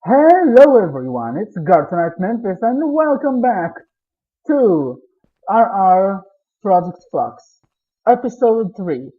Hello everyone, it's Gartonite Memphis and welcome back to RR Project Flux, episode 3.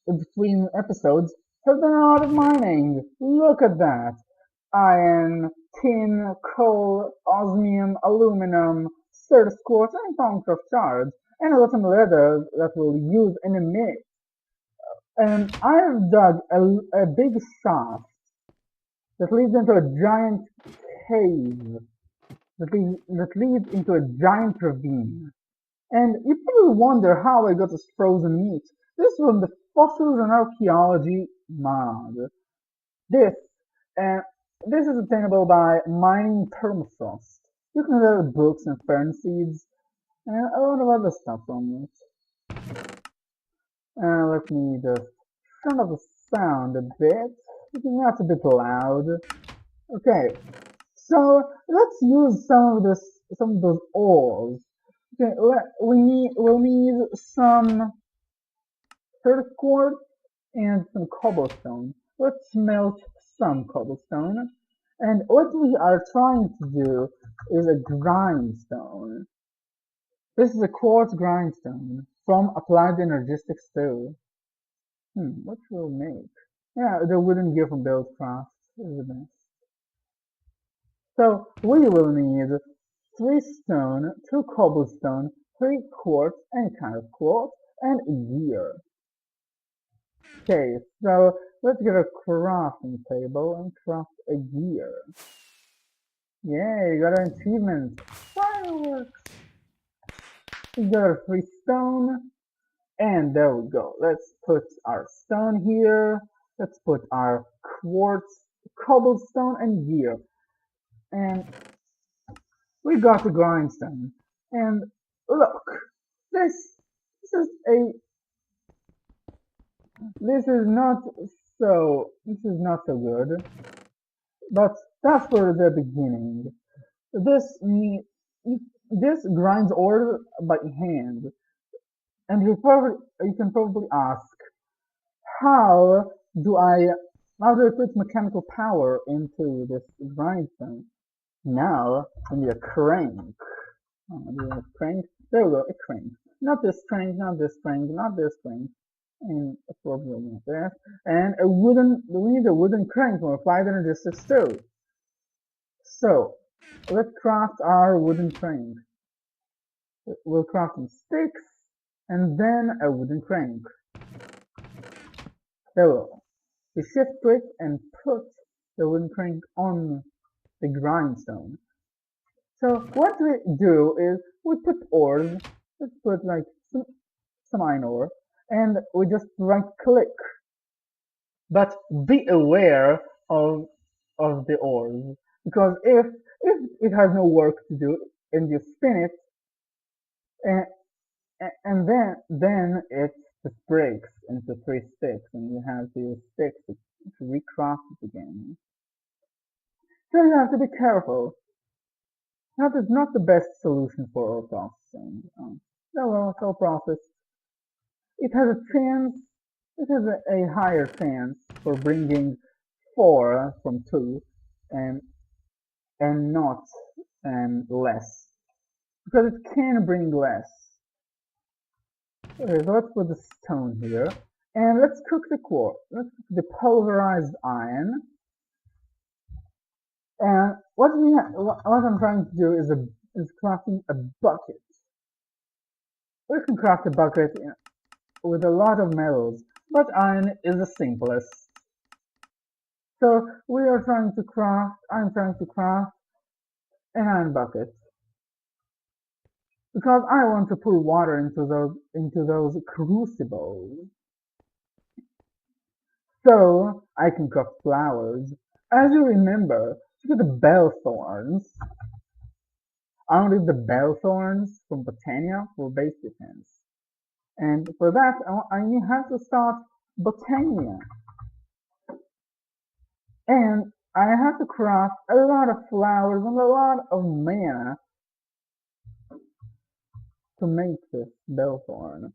Between episodes, have done a lot of mining. Look at that. Iron, tin, coal, osmium, aluminum, certus quartz, and Thaumcraft shards, and a lot of leather that we'll use in a minute. And I've dug a big shaft that leads into a giant cave that leads into a giant ravine. And you probably wonder how I got this frozen meat. This is from the Fossils and Archaeology mod. This uh, this is obtainable by mining permafrost. You can get books and fern seeds and a lot of other stuff from it. Let me just turn up the sound a bit. That's a bit loud. Okay, so let's use some of those ores. Okay, we'll need some certus quartz and some cobblestone. Let's melt some cobblestone. And what we are trying to do is a grindstone. This is a quartz grindstone from Applied Energistics 2. What will make? Yeah, the wooden gear from Buildcraft is the best. So we will need 3 stone, 2 cobblestone, 3 quartz, any kind of quartz, and gear. Okay, so let's get a crafting table and craft a gear. Yay, got an achievement! Fireworks! We got our 3 stone, and there we go. Let's put our stone here. Let's put our quartz, cobblestone, and gear. And we got the grindstone. And look, this is a this is not so good. But that's for the beginning. This this grinds ore by hand. And you can probably ask, how do I put mechanical power into this grindstone? Now we need a crank. There we go, a crank. Not this crank, not this crank, not this crank. And probably not this. And we need a wooden crank from Applied Energistics 2. So, let's craft our wooden crank. We'll craft some sticks, and then a wooden crank. There we go. We shift click and put the wooden crank on the grindstone. So what we do is we put ores. Let's put like some iron ore, and we just right click. But be aware of the ores, because if it has no work to do and you spin it, and then it just breaks into 3 sticks, and you have to use sticks to recraft it again. So you have to be careful. That is not the best solution for ore processing. Well, it's all processed. It has a higher chance for bringing 4 from 2 and not less, because it can bring less. Okay, so let's put the stone here, and let's cook the quartz. Let's cook the pulverized iron. And what I'm trying to do is crafting a bucket. We can craft a bucket with a lot of metals, but iron is the simplest. So I'm trying to craft an iron bucket, because I want to pour water into those crucibles, so I can craft flowers. As you remember, look at the bell thorns. I want to use the bell thorns from Botania for base defense. And for that, I have to start Botania. And I have to craft a lot of flowers and a lot of mana to make this bell thorn.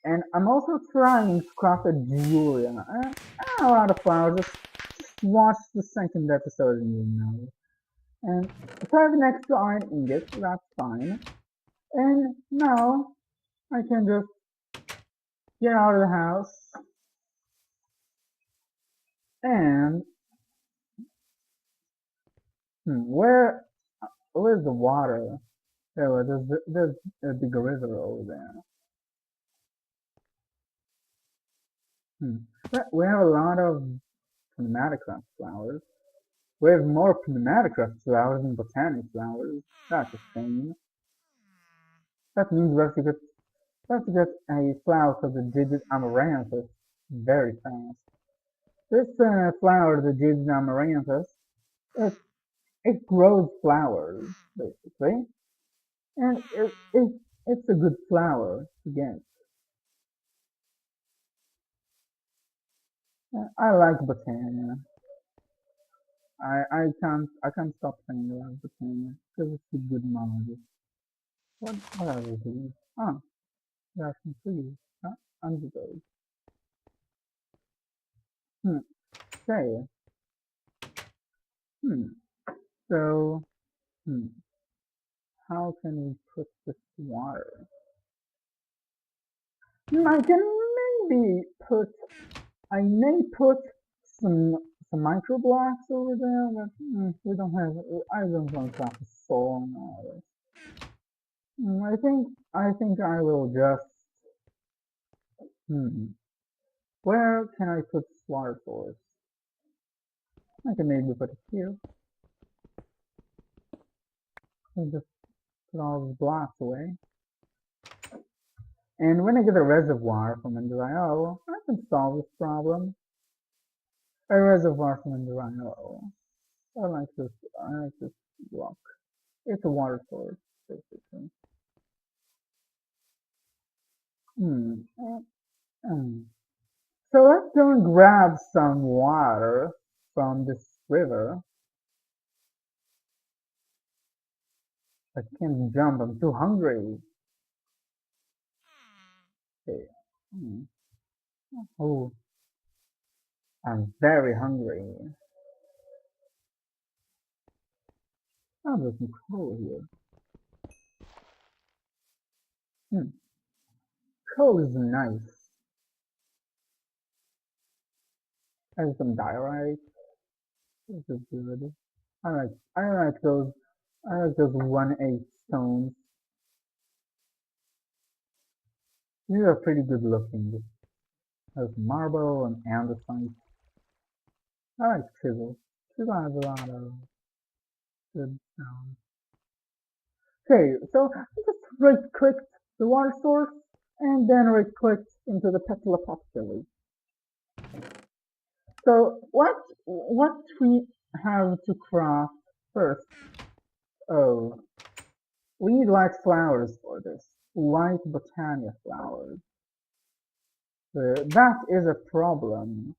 And I'm also trying to craft a Julia. A lot of flowers, just watch the second episode and you'll know. And if I have an extra iron ingot, that's fine. And now I can just get out of the house and where's the water? There's a big river over there. But we have a lot of Pneumaticraft flowers. We have more Pneumaticraft flowers than Botania flowers. That's a shame. That means we have to get a flower called the Digit Amaranthus very fast. This flower, the Digit Amaranthus, it grows flowers, basically. And it's a good flower to get. I like Botania. I can't stop saying I like Botania because it's a good mod. What are these? Ah, there are some trees. Huh? Under those. Okay. Hmm. So, hmm. How can we put this water? I can maybe put. I may put some micro blocks over there, but we don't have. I don't want to have a soul and all this. I think I will just. Where can I put water source? I can maybe put it here. And just put all the blocks away. And when I get a reservoir from Enderio, I can solve this problem. A reservoir from Enderio. I like this block. It's a water source, basically. So let's go and grab some water from this river. I can't jump, I'm too hungry. Okay. Oh, I'm very hungry. Oh, there's some coal here. Coal is nice. I have some diorite. This is good. I like those 1/8 stones. These are pretty good looking. There's marble and andesite. I like chisel. Chisel has a lot of good sound. Okay, so I just right clicked the water source and then right clicked into the petal apothecary. So what we have to craft first? Oh, we need white flowers for this. White Botania flowers. That is a problem.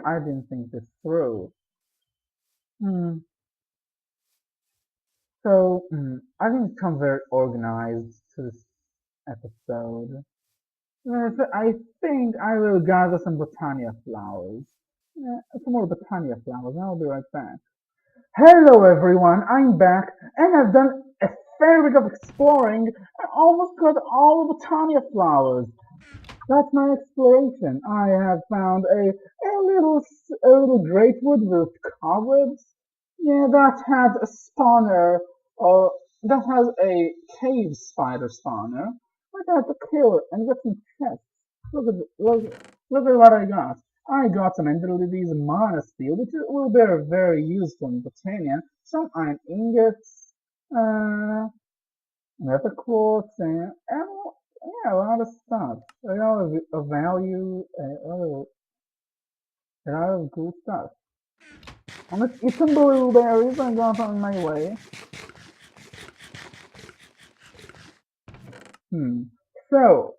I didn't think this through. So I didn't come very organized to this episode. So I think I will gather some Botania flowers. Some more Botania flowers, and I'll be right back. Hello everyone, I'm back, and I've done a fair bit of exploring and almost got all the Botania flowers. That's my exploration. I have found a little greatwood with cobwebs. Yeah, that had a spawner, or that has a cave spider spawner. I got to kill it and get some chests. Look at what I got. I got some ender lilies and mana steel, which will be very useful in Botania. Some iron ingots, nether quartz, and yeah, a lot of stuff. A lot of value, a lot of cool stuff. And let's eat some blueberries I got on my way. So,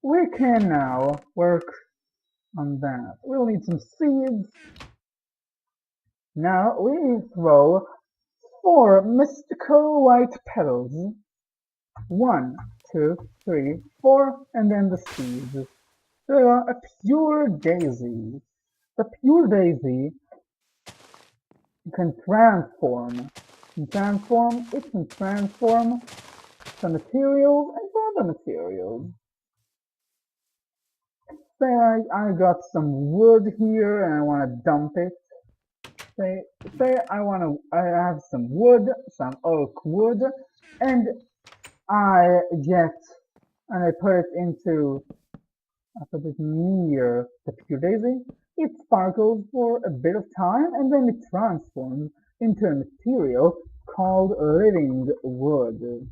we can now work on that. We'll need some seeds. Now we throw 4 mystical white petals. 1, 2, 3, 4, and then the seeds. So a pure daisy. The pure daisy You can transform. It can transform some materials into other materials. Say I got some wood here and I want to dump it. Say I have some wood, some oak wood, and I get and I put it into I put it near the pure daisy. It sparkles for a bit of time and then it transforms into a material called living wood.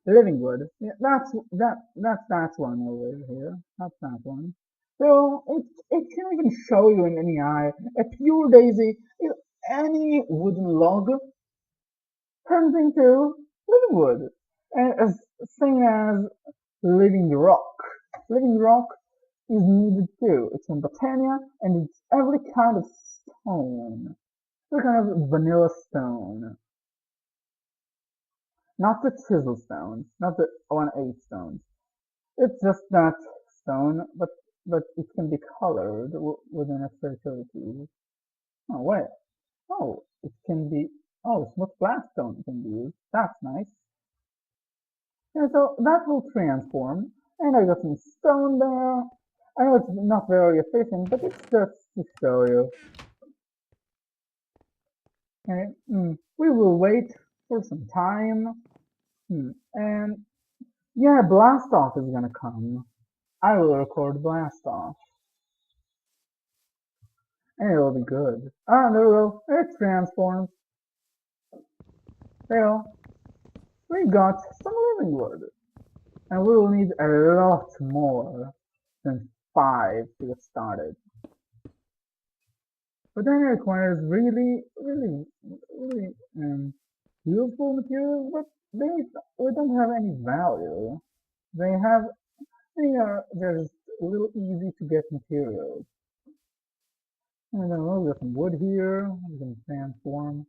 Living wood. Yeah, that's one over here. That's that one. So it can even show you in any eye. A pure daisy is any wooden log turns into living wood. And as same as living rock. Living rock is needed too. It's from Botania and it's every kind of stone. Every kind of vanilla stone. Not the chisel stones, not the 1/8 stones. It's just that stone, but it can be colored within a fertility. Oh wait, oh it can be. Oh, smooth glass stone can be used. That's nice. And so that will transform, and I got some stone there. I know it's not very efficient, but it's just to show you. Okay, we will wait for some time. And yeah, blast off is gonna come. I will record blast off. And it'll be good. Ah, there we go. It transforms. There we go. We got some living wood. And we will need a lot more than 5 to get started. But then it requires really useful materials, but they don't have any value. They are just a little easy to get materials. And then we'll get some wood here. We can transform.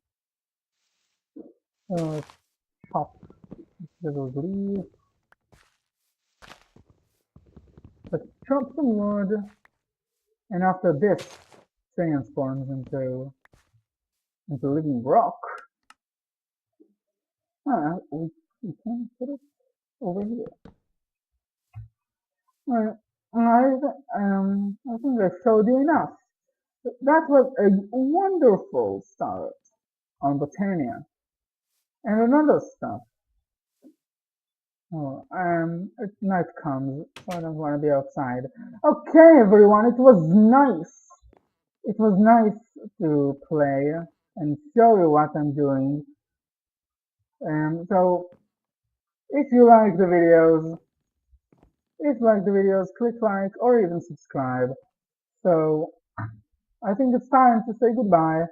Chop little leaves. Let's chop some wood. And after this transforms into living rock, we can put it over here. Alright, I think I showed you enough. That was a wonderful start on Botania. And another stuff. Oh, night comes, so I don't want to be outside. Okay, everyone, it was nice. It was nice to play and show you what I'm doing. So, if you like the videos, click like or even subscribe. So, I think it's time to say goodbye.